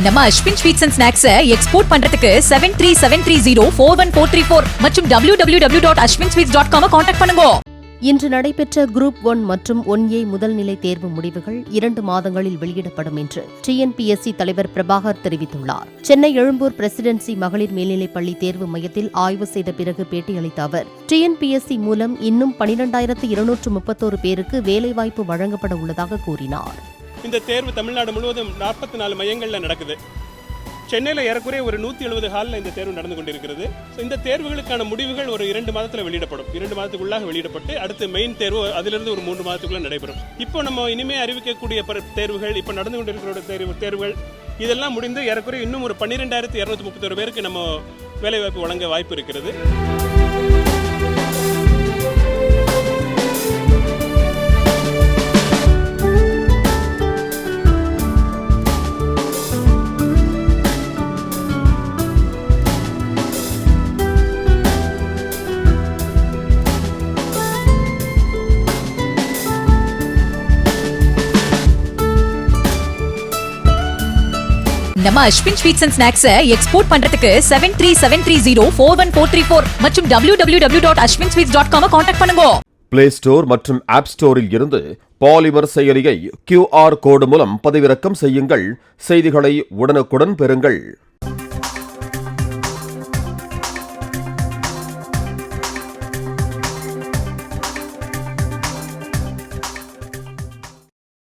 நம்ம Ashwin sweets and snacks export பண்றதுக்கு 7373041434 மற்றும் www.ashwinsweets.com கான்டாக்ட் பண்ணுங்க. இன்று நடைபெற்ற குரூப் 1 மற்றும் 1A முதல்நிலை தேர்வு முடிவுகள் 2 மாதங்களில் வெளியிடப்படும் என்று டிஎன்பிஎஸ்சி தலைவர் பிரபாகர் தெரிவித்துள்ளார். சென்னை எழும்பூர் பிரசிடென்சி மகளிர் மேல்நிலைப்பள்ளி தேர்வு மையத்தில் ஆய்வு செய்த பிறகு பேட்டியளித்த அவர், டிஎன்பிஎஸ்சி மூலம் இன்னும் 12,231 பேருக்கு வேலைவாய்ப்பு வழங்கப்பட உள்ளதாக கூறினார். இந்த தேர்வு தமிழ்நாடு முழுவதும் 44 மையங்களில் நடக்குது. சென்னையில் ஏறக்குறைய ஒரு 170 ஹாலில் இந்த தேர்வு நடந்து கொண்டிருக்கிறது. இந்த தேர்வுகளுக்கான முடிவுகள் ஒரு 2 மாதத்தில் வெளியிடப்படும். 2 மாதத்துக்குள்ளாக வெளியிடப்பட்டு அடுத்து மெயின் தேர்வு அதிலிருந்து ஒரு 3 மாதத்துக்குள்ள நடைபெறும். இப்போ நம்ம இனிமே அறிவிக்கக்கூடிய தேர்வுகள், இப்போ நடந்து கொண்டிருக்கிற தேர்வுகள் இதெல்லாம் முடிந்து ஏறக்குறைய இன்னும் ஒரு 12,231 பேருக்கு நம்ம வேலைவாய்ப்பு வழங்க வாய்ப்பு இருக்கிறது. நம்ம Ashwin sweets and snacks export பண்றதுக்கு 7373041434 மற்றும் www.ashwinsweets.com கான்டாக்ட் பண்ணுங்க. பிளே ஸ்டோர் மற்றும் ஆப் ஸ்டோரில் இருந்து பாலிமர் செயலியை QR கோடு மூலம் பதிவிறக்கம் செய்யுங்கள். செய்திகளை உடனுக்குடன் பெறுங்கள்.